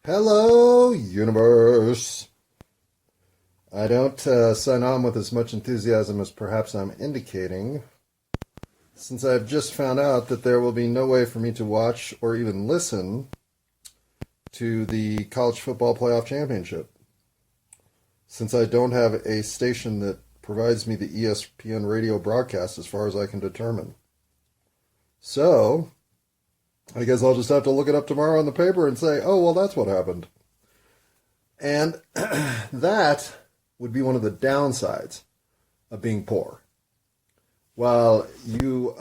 Hello, universe. I don't sign on with as much enthusiasm as perhaps I'm indicating, since I've just found out that there will be no way for me to watch or even listen to the College Football Playoff Championship, since I don't have a station that provides me the ESPN radio broadcast as far as I can determine. So, I guess I'll just have to look it up tomorrow in the paper and say, oh, well, that's what happened. And that would be one of the downsides of being poor. While you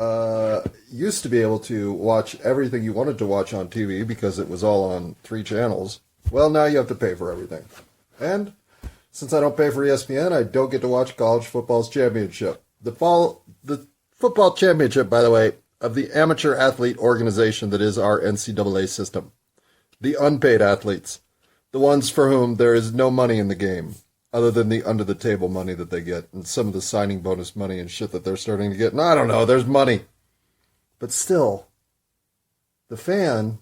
used to be able to watch everything you wanted to watch on TV because it was all on 3 channels, well, now you have to pay for everything. And since I don't pay for ESPN, I don't get to watch college football's championship. The football championship, by the way, of the amateur athlete organization that is our NCAA system. The unpaid athletes. The ones for whom there is no money in the game, other than the under-the-table money that they get, and some of the signing bonus money and shit that they're starting to get. And I don't know, there's money. But still, the fan,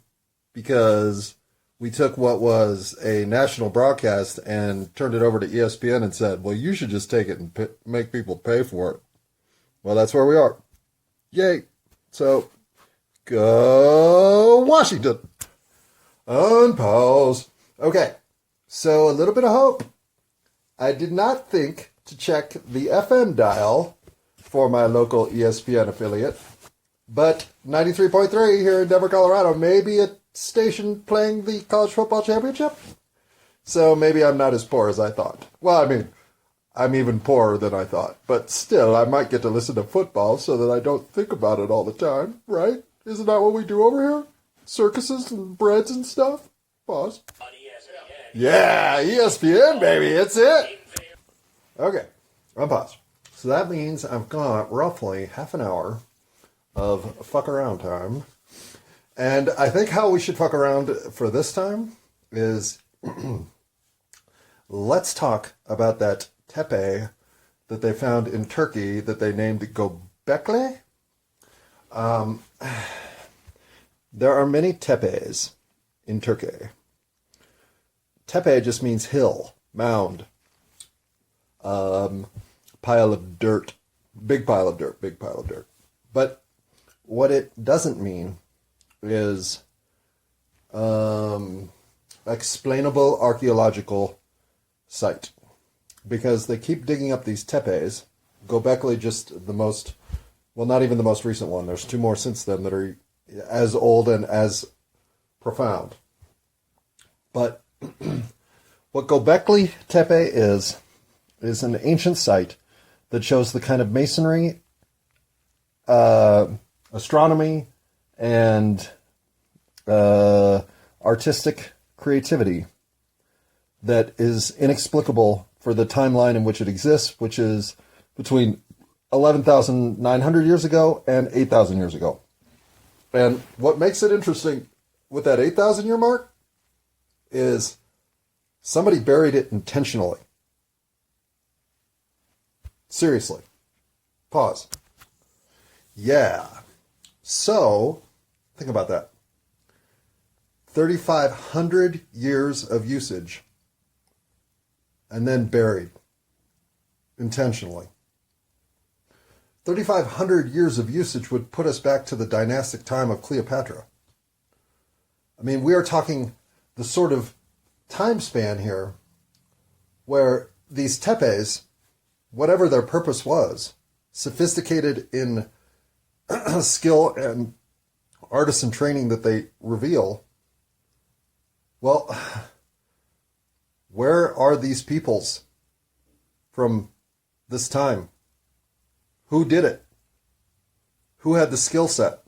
because we took what was a national broadcast and turned it over to ESPN and said, well, you should just take it and make people pay for it. Well, that's where we are. Yay. So, go Washington. Unpause. Okay, so a little bit of hope. I did not think to check the FM dial for my local ESPN affiliate, but 93.3 here in Denver, Colorado may be a station playing the College Football Championship. So maybe I'm not as poor as I thought. Well, I mean, I'm even poorer than I thought. But still, I might get to listen to football so that I don't think about it all the time, right? Isn't that what we do over here? Circuses and breads and stuff? Pause. Yeah, ESPN, baby, it's it. Okay, unpause. So that means I've got roughly half an hour of fuck around time. And I think how we should fuck around for this time is let's talk about that tepe that they found in Turkey that they named Göbekli. There are many tepes in Turkey. Tepe just means hill, mound, pile of dirt, big pile of dirt. But what it doesn't mean is explainable archaeological site. Because they keep digging up these tepes. Göbekli just the most, well, not even the most recent one. There's 2 more since then that are as old and as profound. But what Göbekli Tepe is an ancient site that shows the kind of masonry, astronomy, and artistic creativity that is inexplicable for the timeline in which it exists, which is between 11,900 years ago and 8,000 years ago. And what makes it interesting with that 8,000 year mark is somebody buried it intentionally. Seriously. Pause. Yeah. So, think about that. 3,500 years of usage and then buried intentionally. 3,500 years of usage would put us back to the dynastic time of Cleopatra. I mean, we are talking the sort of time span here where these tepes, whatever their purpose was, sophisticated in skill and artisan training that they reveal, well, where are these peoples from this time? Who did it? Who had the skill set?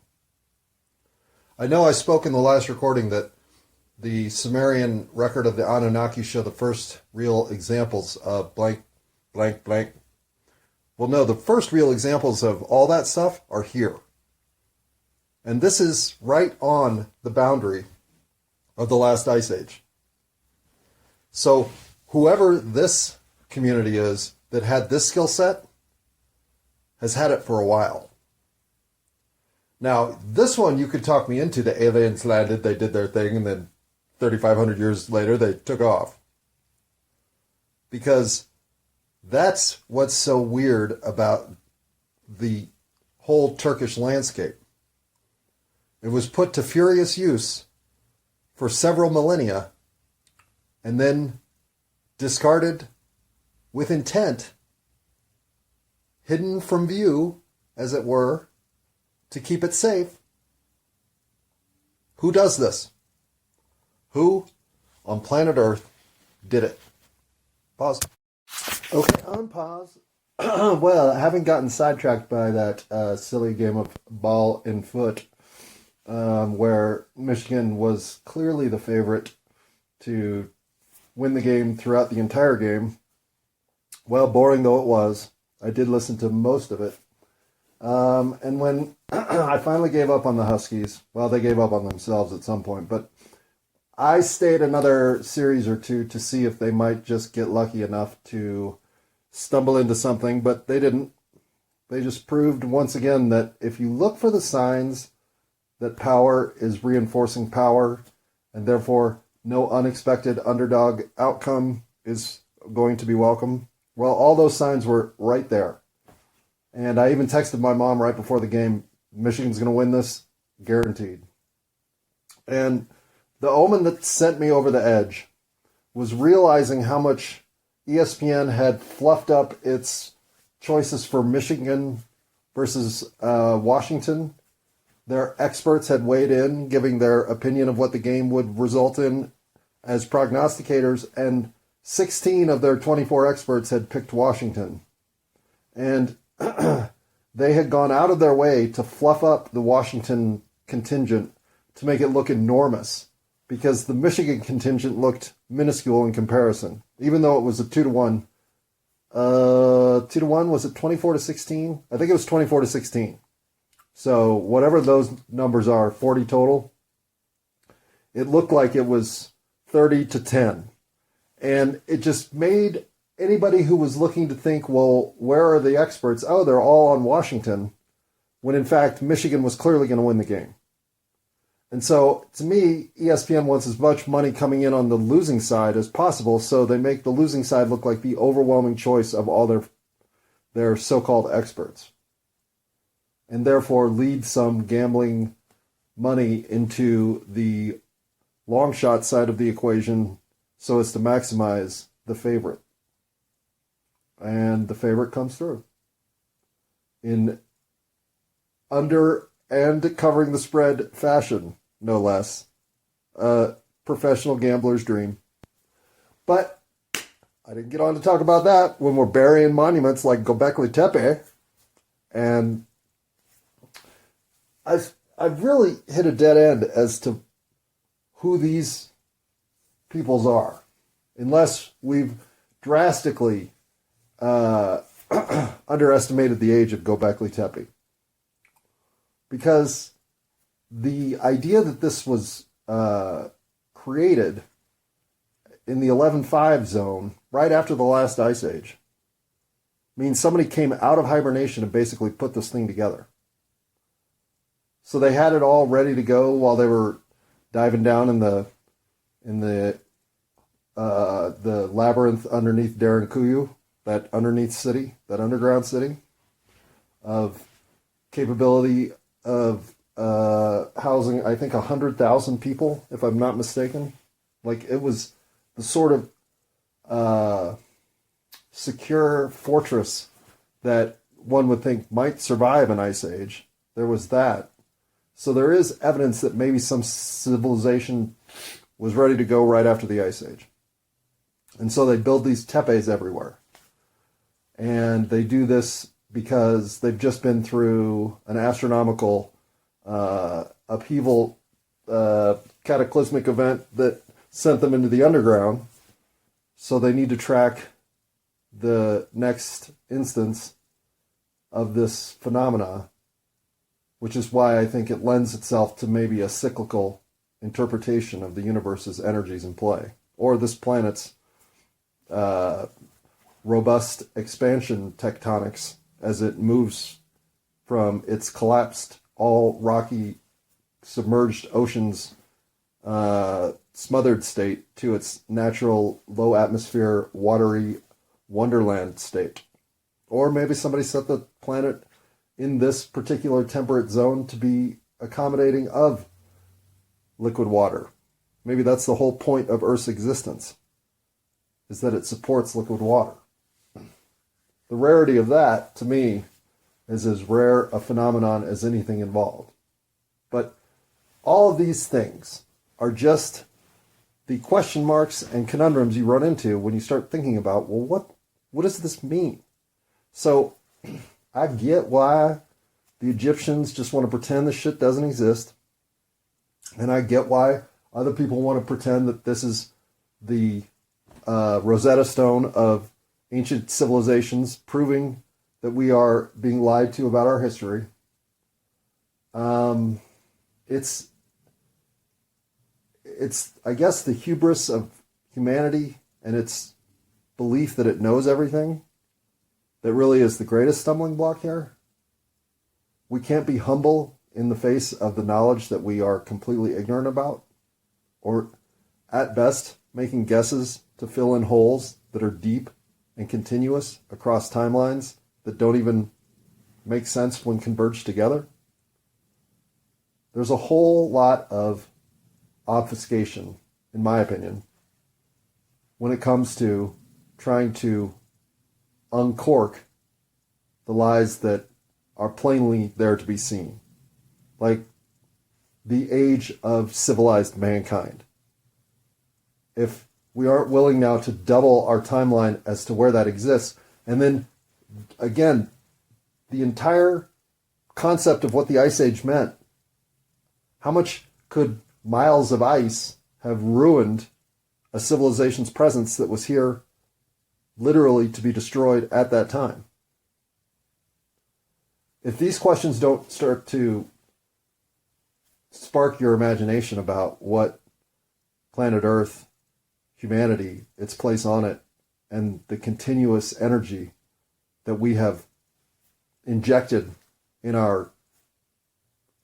I know I spoke in the last recording that the Sumerian record of the Anunnaki show the first real examples of blank, blank, blank. Well, no, the first real examples of all that stuff are here. And this is right on the boundary of the last ice age. So whoever this community is that had this skill set has had it for a while. Now, this one you could talk me into. The aliens landed, they did their thing, and then 3,500 years later, they took off. Because that's what's so weird about the whole Turkish landscape. It was put to furious use for several millennia and then discarded with intent, hidden from view, as it were, to keep it safe. Who does this? Who on planet Earth did it? Pause. Okay, on pause. Well, having gotten sidetracked by that silly game of ball and foot, where Michigan was clearly the favorite to win the game throughout the entire game. Well, boring though it was, I did listen to most of it. And when I finally gave up on the Huskies, well, they gave up on themselves at some point, but I stayed another series or two to see if they might just get lucky enough to stumble into something, but they didn't. They just proved once again that if you look for the signs that power is reinforcing power, and therefore no unexpected underdog outcome is going to be welcome, well, all those signs were right there. And I even texted my mom right before the game, Michigan's going to win this, guaranteed. And the omen that sent me over the edge was realizing how much ESPN had fluffed up its choices for Michigan versus Washington. Their experts had weighed in, giving their opinion of what the game would result in as prognosticators, and 16 of their 24 experts had picked Washington. And they had gone out of their way to fluff up the Washington contingent to make it look enormous, because the Michigan contingent looked minuscule in comparison, even though it was a 2-1. 2-1, was it 24-16? I think it was 24-16. So whatever those numbers are, 40 total, it looked like it was 30-10. And it just made anybody who was looking to think, well, where are the experts? Oh, they're all on Washington, when in fact Michigan was clearly going to win the game. And so, to me, ESPN wants as much money coming in on the losing side as possible, so they make the losing side look like the overwhelming choice of all their so-called experts. And therefore lead some gambling money into the long shot side of the equation so as to maximize the favorite. And the favorite comes through in under and covering the spread fashion, no less. A professional gambler's dream. But I didn't get on to talk about that when we're burying monuments like Göbekli Tepe. And I've really hit a dead end as to who these peoples are, unless we've drastically underestimated the age of Göbekli Tepe. Because the idea that this was created in the 11.5 zone right after the last ice age means somebody came out of hibernation and basically put this thing together. So they had it all ready to go while they were diving down in the labyrinth underneath Derinkuyu, that underneath city, that underground city, of capability of housing, I think, 100,000 people, if I'm not mistaken. Like, it was the sort of secure fortress that one would think might survive an ice age. There was that. So there is evidence that maybe some civilization was ready to go right after the ice age. And so they build these tepes everywhere. And they do this because they've just been through an astronomical upheaval, cataclysmic event that sent them into the underground. So they need to track the next instance of this phenomena, which is why I think it lends itself to maybe a cyclical interpretation of the universe's energies in play, or this planet's robust expansion tectonics as it moves from its collapsed, all rocky, submerged oceans smothered state to its natural low atmosphere, watery wonderland state. Or maybe somebody set the planet in this particular temperate zone to be accommodating of liquid water. Maybe that's the whole point of Earth's existence, is that it supports liquid water. The rarity of that, to me, is as rare a phenomenon as anything involved. But all of these things are just the question marks and conundrums you run into when you start thinking about, well, what does this mean? So I get why the Egyptians just want to pretend this shit doesn't exist. And I get why other people want to pretend that this is the Rosetta Stone of ancient civilizations, proving that we are being lied to about our history. It's I guess the hubris of humanity and its belief that it knows everything that really is the greatest stumbling block here. We can't be humble in the face of the knowledge that we are completely ignorant about, or at best making guesses to fill in holes that are deep and continuous across timelines that don't even make sense when converged together. There's a whole lot of obfuscation, in my opinion, when it comes to trying to uncork the lies that are plainly there to be seen. Like the age of civilized mankind. If we aren't willing now to double our timeline as to where that exists, and then again, the entire concept of what the Ice Age meant, how much could miles of ice have ruined a civilization's presence that was here literally to be destroyed at that time? If these questions don't start to spark your imagination about what planet Earth, humanity, its place on it, and the continuous energy that we have injected in our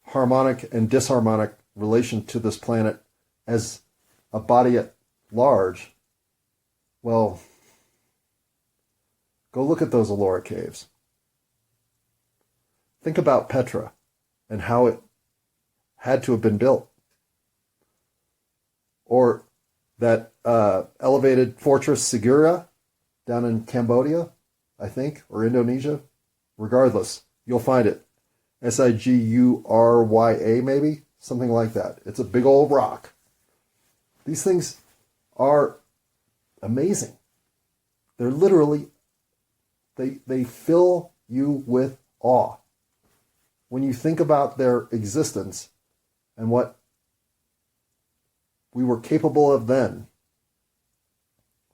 harmonic and disharmonic relation to this planet as a body at large, well, go look at those Ellora caves. Think about Petra and how it had to have been built. Or that elevated fortress Sigurya down in Cambodia, I think, or Indonesia. Regardless, you'll find it. Sigurya maybe? Something like that. It's a big old rock. These things are amazing. They're literally, they fill you with awe. When you think about their existence and what we were capable of then,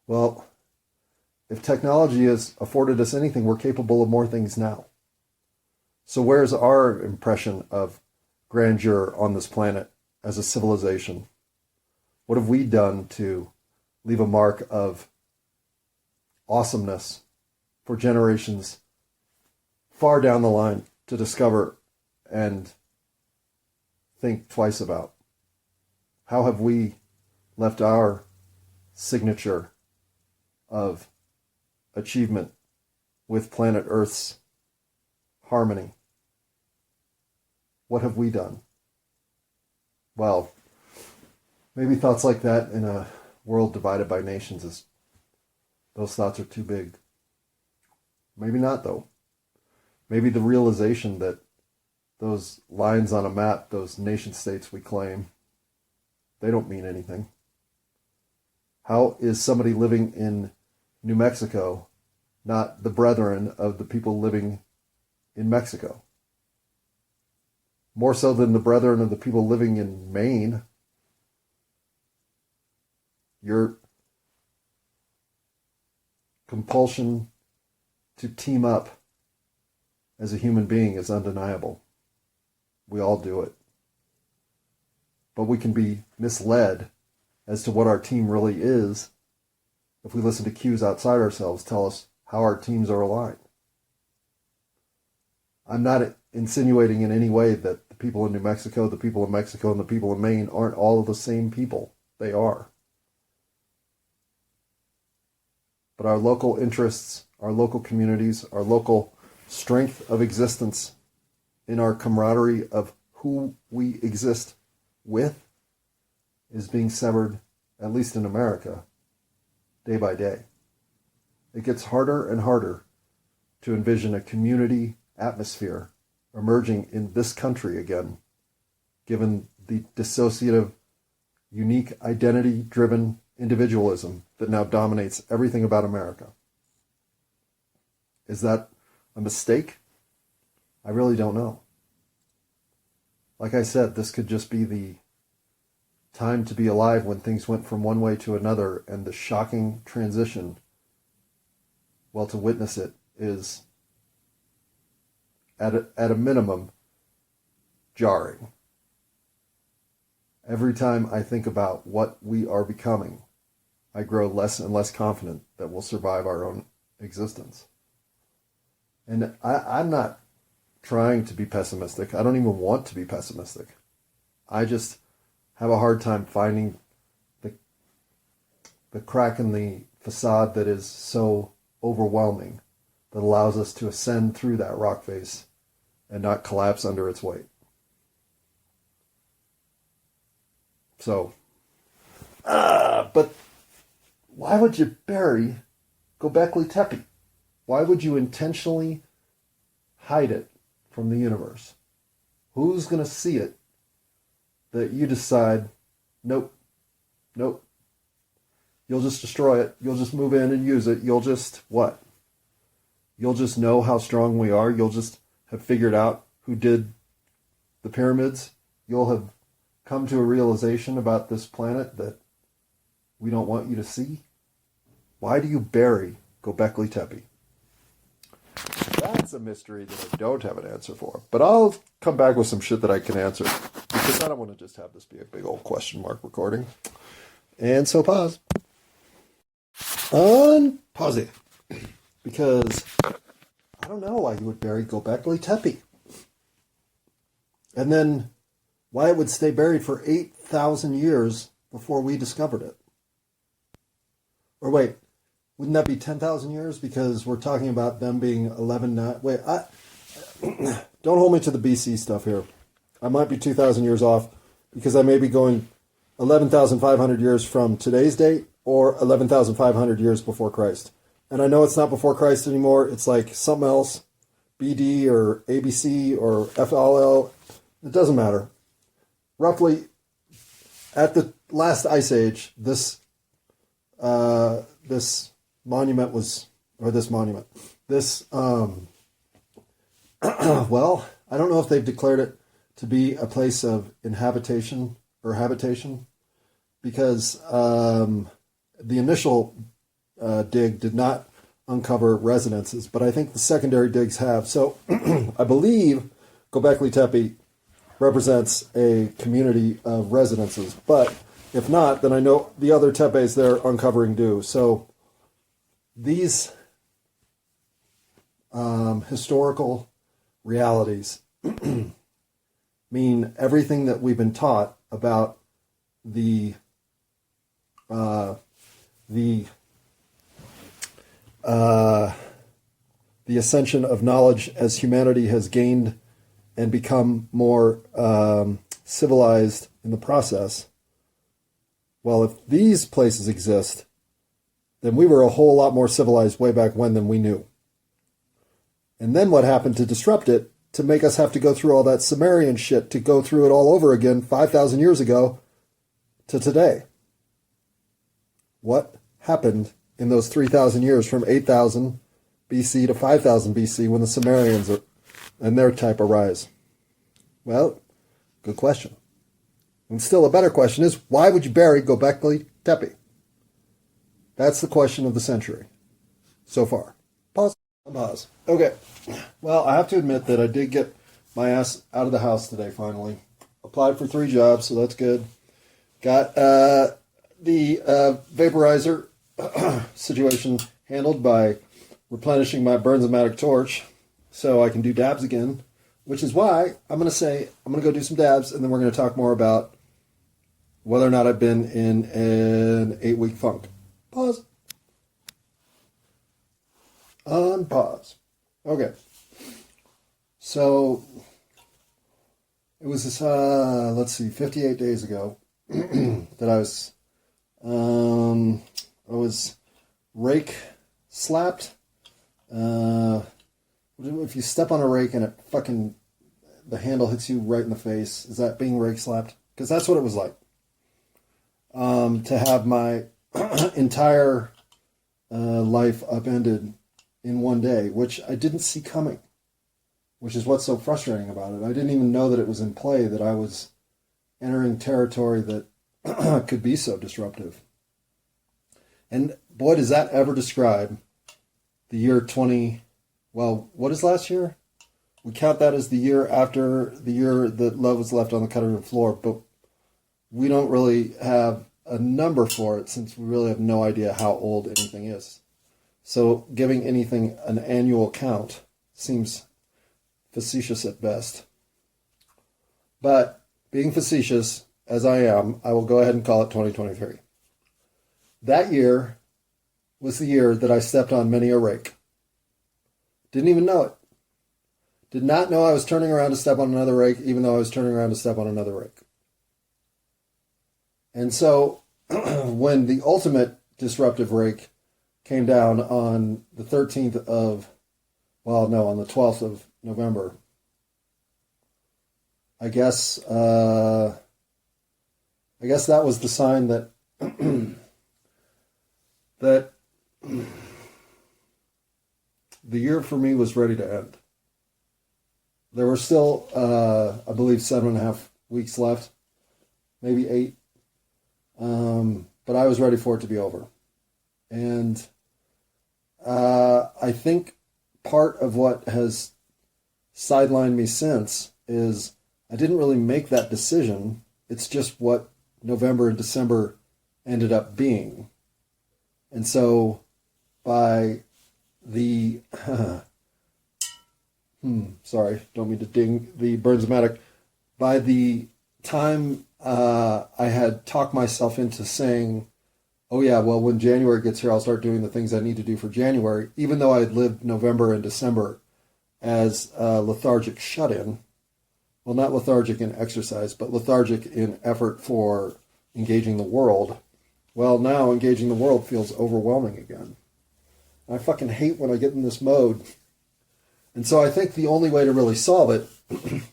well, if technology has afforded us anything, we're capable of more things now. So where's our impression of grandeur on this planet as a civilization? What have we done to leave a mark of awesomeness for generations far down the line to discover and think twice about? How have we left our signature of achievement with planet Earth's harmony? What have we done? Well, maybe thoughts like that in a world divided by nations, those thoughts are too big. Maybe not, though. Maybe the realization that those lines on a map, those nation states we claim, they don't mean anything. How is somebody living in New Mexico not the brethren of the people living in Mexico? More so than the brethren of the people living in Maine. Your compulsion to team up as a human being is undeniable. We all do it. But we can be misled as to what our team really is if we listen to cues outside ourselves tell us how our teams are aligned. I'm not insinuating in any way that the people in New Mexico, the people in Mexico, and the people in Maine aren't all the same people. They are. But our local interests, our local communities, our local strength of existence in our camaraderie of who we exist with is being severed, at least in America, day by day. It gets harder and harder to envision a community atmosphere emerging in this country again, given the dissociative, unique, identity-driven individualism that now dominates everything about America. Is that a mistake? I really don't know. Like I said, this could just be the time to be alive when things went from one way to another, and the shocking transition, well, to witness it is, at a minimum, jarring. Every time I think about what we are becoming, I grow less and less confident that we'll survive our own existence. And I'm not trying to be pessimistic. I don't even want to be pessimistic. I just have a hard time finding the crack in the facade that is so overwhelming, that allows us to ascend through that rock face and not collapse under its weight. So, but why would you bury Göbekli Tepe? Why would you intentionally hide it from the universe? Who's going to see it that you decide, nope, you'll just destroy it, you'll just move in and use it, you'll just, what? You'll just know how strong we are, you'll just have figured out who did the pyramids, you'll have come to a realization about this planet that we don't want you to see? Why do you bury Göbekli Tepe? That's a mystery that I don't have an answer for. But I'll come back with some shit that I can answer, because I don't want to just have this be a big old question mark recording. And so pause. Unpause it. Because I don't know why you would bury Göbekli Tepe. And then why it would stay buried for 8,000 years before we discovered it. Or wait, wouldn't that be 10,000 years? Because we're talking about them being 11... Wait, don't hold me to the BC stuff here. I might be 2,000 years off, because I may be going 11,500 years from today's date or 11,500 years before Christ. And I know it's not before Christ anymore. It's like something else, BD or ABC or FLL. It doesn't matter. Roughly, at the last ice age, this monument was, or this monument, this, well, I don't know if they've declared it to be a place of inhabitation or habitation, because the initial dig did not uncover residences, but I think the secondary digs have. So I believe Göbekli Tepe represents a community of residences, but if not, then I know the other tepes they're uncovering do. So these historical realities mean everything that we've been taught about the ascension of knowledge as humanity has gained and become more civilized in the process. Well, if these places exist, then we were a whole lot more civilized way back when than we knew. And then what happened to disrupt it, to make us have to go through all that Sumerian shit, to go through it all over again 5,000 years ago to today? What happened in those 3,000 years from 8,000 BC to 5,000 BC when the Sumerians and their type arise? Well, good question. And still a better question is, why would you bury Göbekli Tepe? That's the question of the century so far. Pause. Pause. Okay. Well, I have to admit that I did get my ass out of the house today finally. Applied for 3 jobs, so that's good. Got the vaporizer situation handled by replenishing my Bernzomatic torch so I can do dabs again, which is why I'm going to go do some dabs, and then we're going to talk more about whether or not I've been in an 8-week funk. Pause. Unpause. Okay. So it was this, 58 days ago that I was rake slapped. If you step on a rake and the handle hits you right in the face, is that being rake slapped? Because that's what it was like. To have my entire life upended in one day, which I didn't see coming, which is what's so frustrating about it. I didn't even know that it was in play, that I was entering territory that could be so disruptive. And boy, does that ever describe the year what is last year? We count that as the year after the year that love was left on the cutting room floor, but we don't really have a number for it since we really have no idea how old anything is. So giving anything an annual count seems facetious at best. But being facetious, as I am, I will go ahead and call it 2023. That year was the year that I stepped on many a rake. Didn't even know it. Did not know I was turning around to step on another rake, even though I was turning around to step on another rake. And so when the ultimate disruptive rake came down on the 12th of November, I guess that was the sign that that the year for me was ready to end. There were still, I believe, 7.5 weeks left, maybe 8. But I was ready for it to be over. And I think part of what has sidelined me since is I didn't really make that decision. It's just what November and December ended up being. And so by the... sorry, don't mean to ding the Burns-O-Matic. By the time I had talked myself into saying, oh yeah, well, when January gets here, I'll start doing the things I need to do for January, even though I had lived November and December as lethargic shut-in. Well, not lethargic in exercise, but lethargic in effort for engaging the world. Well, now engaging the world feels overwhelming again. I fucking hate when I get in this mode. And so I think the only way to really solve it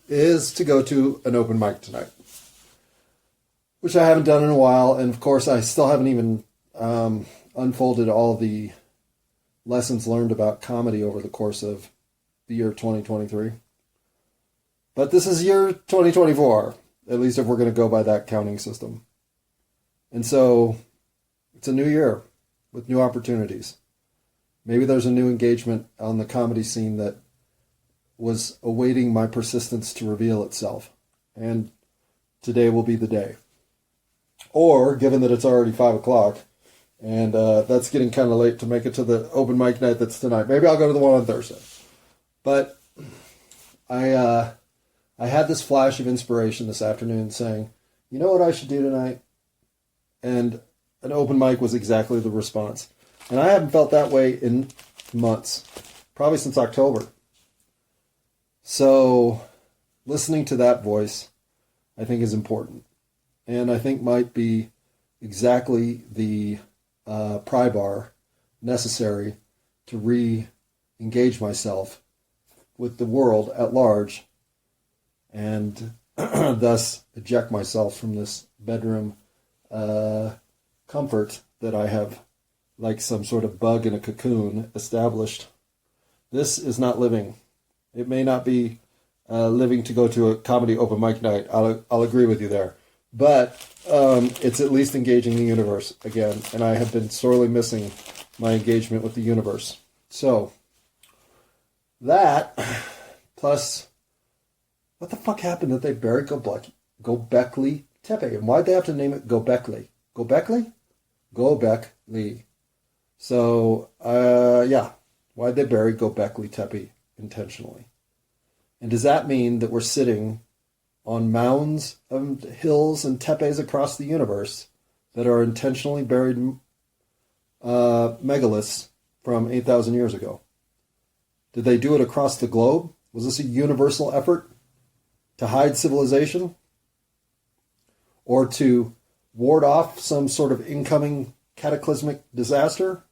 is to go to an open mic tonight, which I haven't done in a while. And of course, I still haven't even unfolded all the lessons learned about comedy over the course of the year 2023. But this is year 2024, at least if we're going to go by that counting system. And so it's a new year with new opportunities. Maybe there's a new engagement on the comedy scene that was awaiting my persistence to reveal itself. And today will be the day. Or, given that it's already 5 o'clock, and that's getting kind of late to make it to the open mic night that's tonight. Maybe I'll go to the one on Thursday. But I had this flash of inspiration this afternoon saying, you know what I should do tonight? And an open mic was exactly the response. And I haven't felt that way in months, probably since October. So listening to that voice, I think, is important. And I think might be exactly the pry bar necessary to re-engage myself with the world at large and thus eject myself from this bedroom comfort that I have, like some sort of bug in a cocoon, established. This is not living. It may not be living to go to a comedy open mic night. I'll agree with you there. But it's at least engaging the universe again. And I have been sorely missing my engagement with the universe. So, that, plus, what the fuck happened that they buried Gobekli Tepe? And why'd they have to name it Gobekli? Gobekli? Gobekli. So, yeah. Why'd they bury Gobekli Tepe intentionally? And does that mean that we're sitting on mounds of hills and tepes across the universe that are intentionally buried megaliths from 8,000 years ago? Did they do it across the globe? Was this a universal effort to hide civilization? Or to ward off some sort of incoming cataclysmic disaster?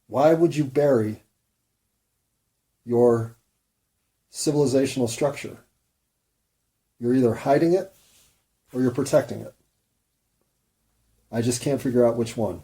Why would you bury your civilizational structure? You're either hiding it or you're protecting it. I just can't figure out which one.